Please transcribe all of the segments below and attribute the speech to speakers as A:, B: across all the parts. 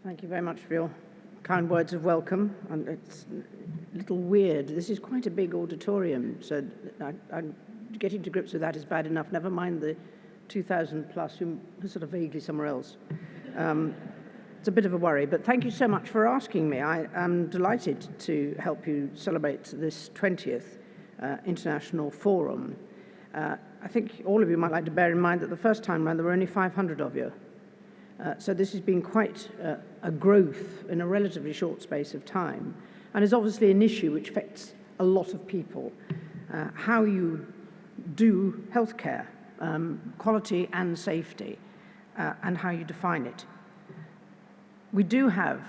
A: Thank you very much for your kind words of welcome. And it's a little weird. This is quite a big auditorium, so getting to grips with that is bad enough. Never mind the 2,000 plus who are sort of vaguely somewhere else. It's a bit of a worry, but thank you so much for asking me. I am delighted to help you celebrate this 20th International Forum. I think all of you might like to bear in mind that the first time round there were only 500 of you. So this has been quite a growth in a relatively short space of time, and is obviously an issue which affects a lot of people. How you do healthcare, quality and safety, and how you define it. We do have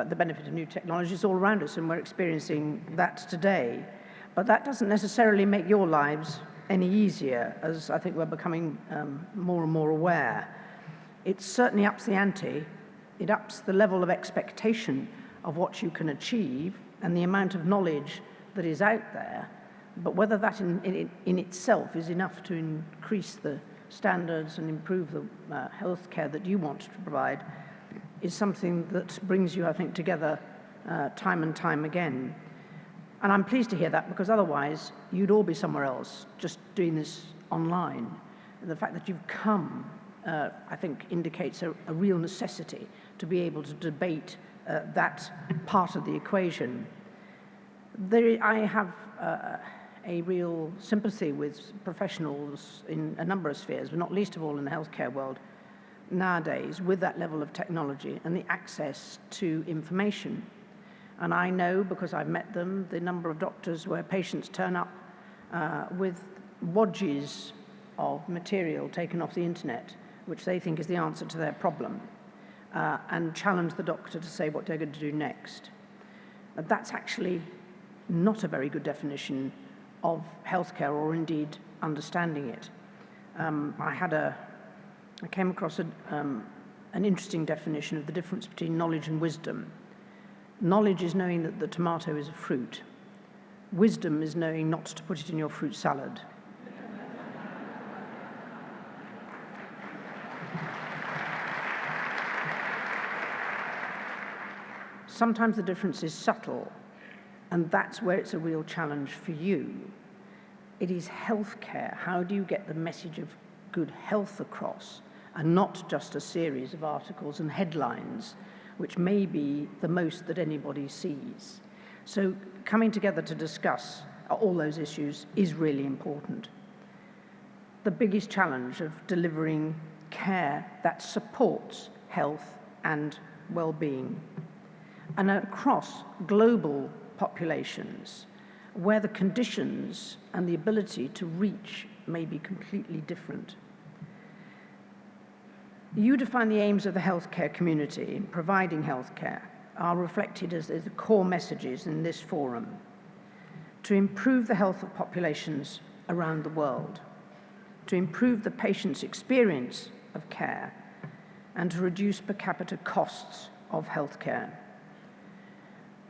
A: the benefit of new technologies all around us, and we're experiencing that today, but that doesn't necessarily make your lives any easier, as I think we're becoming more and more aware. It certainly ups the ante. It ups the level of expectation of what you can achieve and the amount of knowledge that is out there. But whether that in itself is enough to increase the standards and improve the healthcare that you want to provide is something that brings you, I think, together time and time again. And I'm pleased to hear that, because otherwise you'd all be somewhere else just doing this online. And the fact that you've come, I think, indicates a real necessity to be able to debate that part of the equation. I have a real sympathy with professionals in a number of spheres, but not least of all in the healthcare world nowadays, with that level of technology and the access to information. And I know, because I've met them, the number of doctors where patients turn up with wodges of material taken off the internet, which they think is the answer to their problem, and challenge the doctor to say what they're going to do next. That's actually not a very good definition of healthcare, or indeed understanding it. I came across an interesting definition of the difference between knowledge and wisdom. Knowledge is knowing that the tomato is a fruit. Wisdom is knowing not to put it in your fruit salad. Sometimes the difference is subtle, and that's where it's a real challenge for you. It is healthcare. How do you get the message of good health across, and not just a series of articles and headlines, which may be the most that anybody sees? So coming together to discuss all those issues is really important. The biggest challenge of delivering care that supports health and well-being, and across global populations, where the conditions and the ability to reach may be completely different. You define the aims of the healthcare community in providing healthcare are reflected as the core messages in this forum: to improve the health of populations around the world, to improve the patient's experience of care, and to reduce per capita costs of healthcare.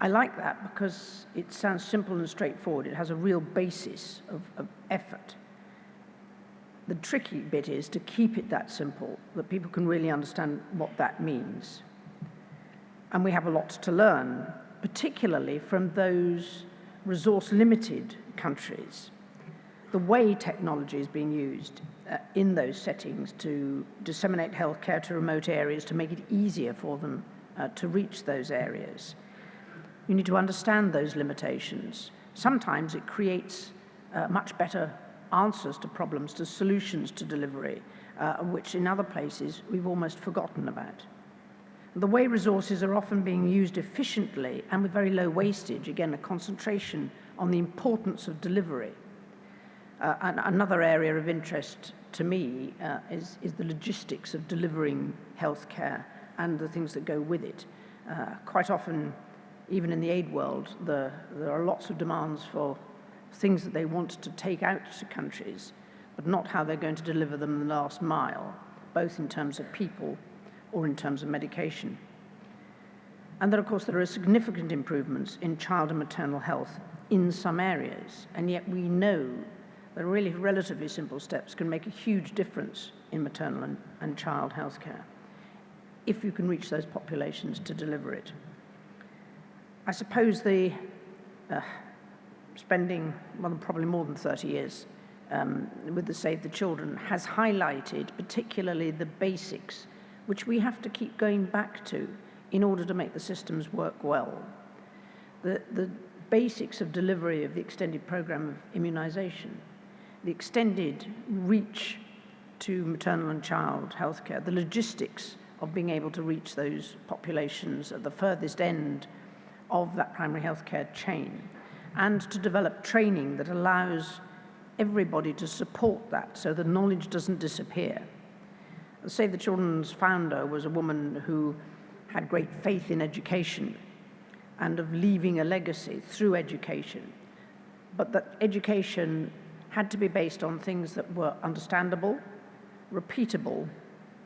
A: I like that because it sounds simple and straightforward. It has a real basis of effort. The tricky bit is to keep it that simple, that people can really understand what that means. And we have a lot to learn, particularly from those resource-limited countries. The way technology is being used in those settings to disseminate healthcare to remote areas, to make it easier for them to reach those areas. You need to understand those limitations. Sometimes it creates much better answers to problems, to solutions to delivery, which in other places we've almost forgotten about. The way resources are often being used efficiently and with very low wastage, again, a concentration on the importance of delivery. And another area of interest to me is the logistics of delivering healthcare and the things that go with it. Quite often, even in the aid world, there are lots of demands for things that they want to take out to countries, but not how they're going to deliver them the last mile, both in terms of people or in terms of medication. And then, of course, there are significant improvements in child and maternal health in some areas, and yet we know that really relatively simple steps can make a huge difference in maternal and child health care. if you can reach those populations to deliver it. I suppose the spending, well, probably more than 30 years with the Save the Children has highlighted particularly the basics, which we have to keep going back to in order to make the systems work well. The basics of delivery of the extended program of immunization, the extended reach to maternal and child healthcare, the logistics of being able to reach those populations at the furthest end of that primary healthcare chain, and to develop training that allows everybody to support that so the knowledge doesn't disappear. Save the Children's founder was a woman who had great faith in education and of leaving a legacy through education, but that education had to be based on things that were understandable, repeatable,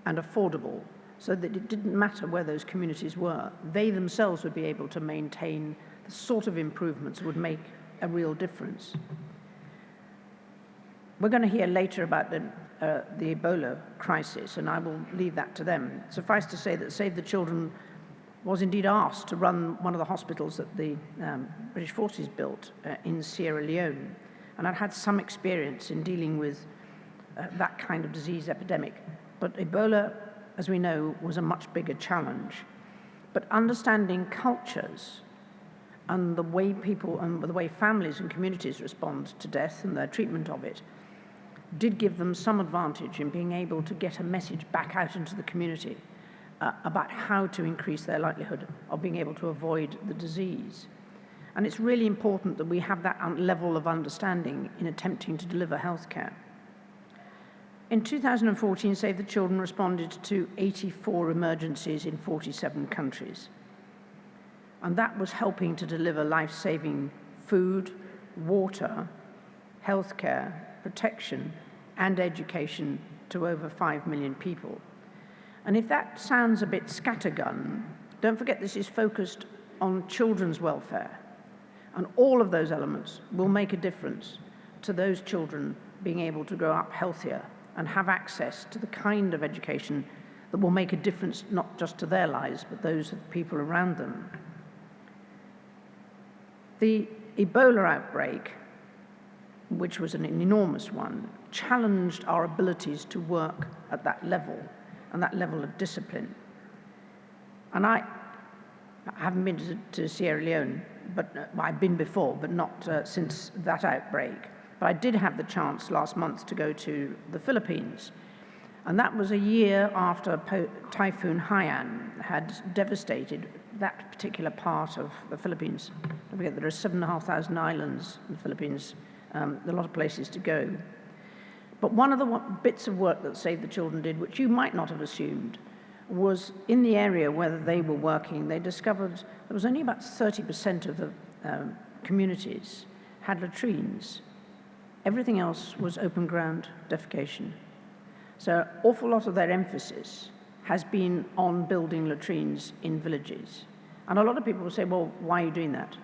A: and affordable, so that it didn't matter where those communities were. They themselves would be able to maintain the sort of improvements that would make a real difference. We're going to hear later about the Ebola crisis, and I will leave that to them. Suffice to say that Save the Children was indeed asked to run one of the hospitals that the British forces built in Sierra Leone, and I'd had some experience in dealing with that kind of disease epidemic. But Ebola, as we know, was a much bigger challenge. But understanding cultures and the way people and the way families and communities respond to death and their treatment of it did give them some advantage in being able to get a message back out into the community about how to increase their likelihood of being able to avoid the disease. And it's really important that we have that level of understanding in attempting to deliver healthcare. In 2014, Save the Children responded to 84 emergencies in 47 countries. And that was helping to deliver life-saving food, water, healthcare, protection, and education to over 5 million people. And if that sounds a bit scattergun, don't forget this is focused on children's welfare. And all of those elements will make a difference to those children being able to grow up healthier and have access to the kind of education that will make a difference not just to their lives, but those of the people around them. The Ebola outbreak, which was an enormous one, challenged our abilities to work at that level and that level of discipline. And I haven't been to Sierra Leone, but I've been before, but not since that outbreak. But I did have the chance last month to go to the Philippines. And that was a year after Typhoon Haiyan had devastated that particular part of the Philippines. Don't forget there are 7,500 islands in the Philippines, a lot of places to go. But one of the bits of work that Save the Children did, which you might not have assumed, was in the area where they were working, they discovered there was only about 30% of the communities had latrines. Everything else was open ground defecation. So an awful lot of their emphasis has been on building latrines in villages. And a lot of people will say, well, why are you doing that?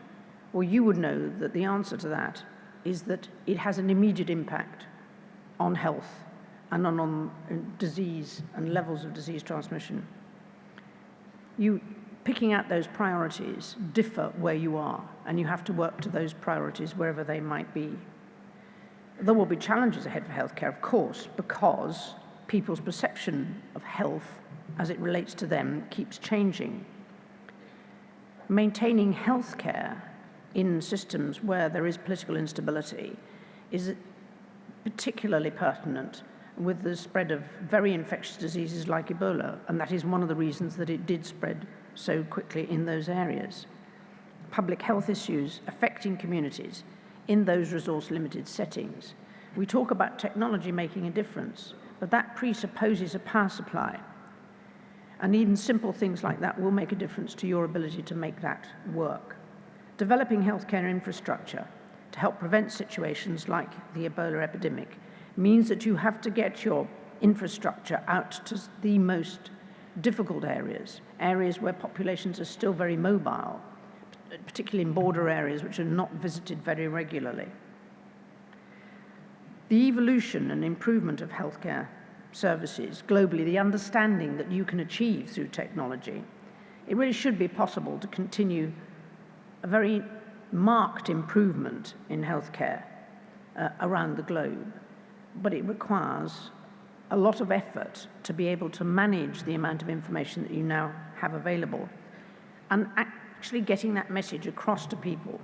A: Well, you would know that the answer to that is that it has an immediate impact on health and on disease and levels of disease transmission. Picking out those priorities differ where you are, and you have to work to those priorities wherever they might be. There will be challenges ahead for healthcare, of course, because people's perception of health as it relates to them keeps changing. Maintaining healthcare in systems where there is political instability is particularly pertinent with the spread of very infectious diseases like Ebola, and that is one of the reasons that it did spread so quickly in those areas. Public health issues affecting communities in those resource-limited settings. We talk about technology making a difference, but that presupposes a power supply. And even simple things like that will make a difference to your ability to make that work. Developing healthcare infrastructure to help prevent situations like the Ebola epidemic means that you have to get your infrastructure out to the most difficult areas, areas where populations are still very mobile, particularly in border areas which are not visited very regularly. The evolution and improvement of healthcare services globally, the understanding that you can achieve through technology, it really should be possible to continue a very marked improvement in healthcare around the globe. But it requires a lot of effort to be able to manage the amount of information that you now have available and actually getting that message across to people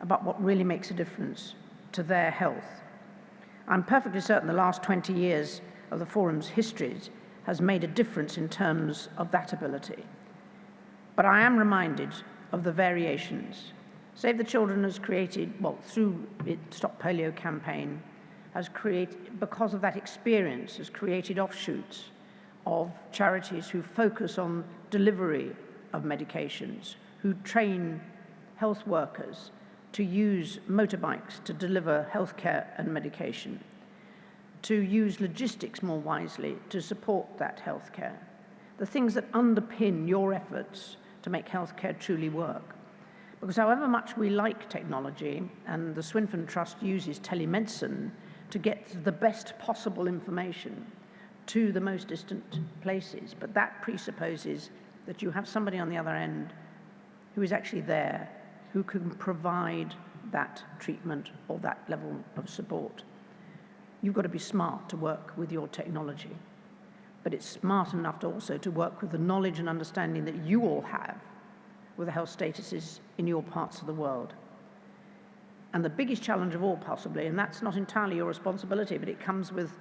A: about what really makes a difference to their health. I'm perfectly certain the last 20 years of the Forum's history has made a difference in terms of that ability. But I am reminded of the variations. Save the Children has created, well, through its Stop Polio campaign, has created, because of that experience, has created offshoots of charities who focus on delivery of medications, who train health workers to use motorbikes to deliver healthcare and medication, to use logistics more wisely to support that healthcare. The things that underpin your efforts to make healthcare truly work. Because however much we like technology, and the Swinfen Trust uses telemedicine to get the best possible information to the most distant places, but that presupposes that you have somebody on the other end who is actually there, who can provide that treatment or that level of support. You've got to be smart to work with your technology, but it's smart enough to also to work with the knowledge and understanding that you all have with the health statuses in your parts of the world. And the biggest challenge of all, possibly, and that's not entirely your responsibility, but it comes with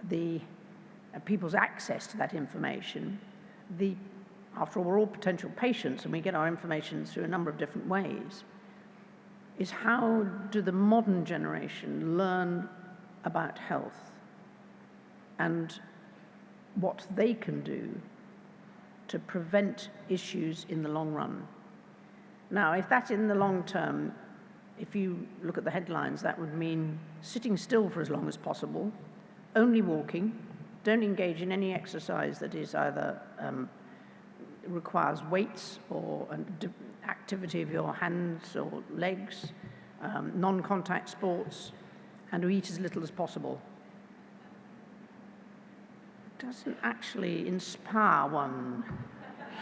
A: the people's access to that information. After all, we're all potential patients and we get our information through a number of different ways, is how do the modern generation learn about health and what they can do to prevent issues in the long run. Now, if that's in the long term, if you look at the headlines, that would mean sitting still for as long as possible, only walking, don't engage in any exercise that is either requires weights or activity of your hands or legs, non-contact sports, and to eat as little as possible. It doesn't actually inspire one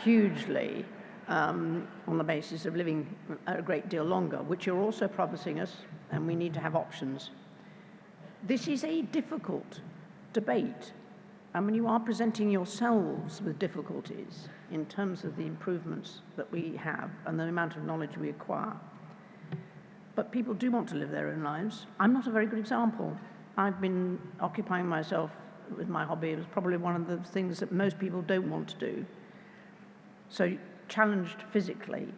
A: hugely on the basis of living a great deal longer, which you're also promising us, and we need to have options. This is a difficult debate. I mean, you are presenting yourselves with difficulties in terms of the improvements that we have and the amount of knowledge we acquire. But people do want to live their own lives. I'm not a very good example. I've been occupying myself with my hobby. It was probably one of the things that most people don't want to do. So challenged physically,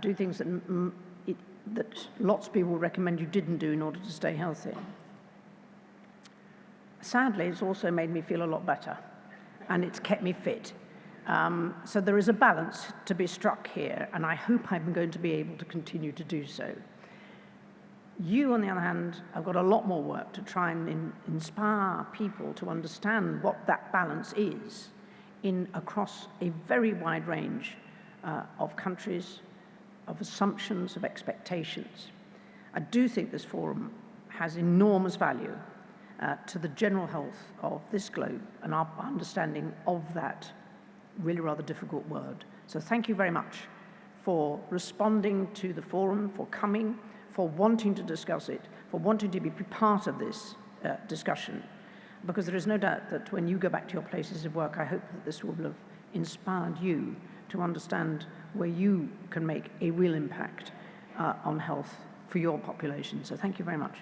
A: do things that lots of people recommend you didn't do in order to stay healthy. Sadly, it's also made me feel a lot better, and it's kept me fit. So there is a balance to be struck here, and I hope I'm going to be able to continue to do so. You, on the other hand, have got a lot more work to try and inspire people to understand what that balance is across a very wide range of countries, of assumptions, of expectations. I do think this forum has enormous value to the general health of this globe and our understanding of that really rather difficult word. So thank you very much for responding to the forum, for coming, for wanting to discuss it, for wanting to be part of this discussion. Because there is no doubt that when you go back to your places of work, I hope that this will have inspired you to understand where you can make a real impact on health for your population. So thank you very much.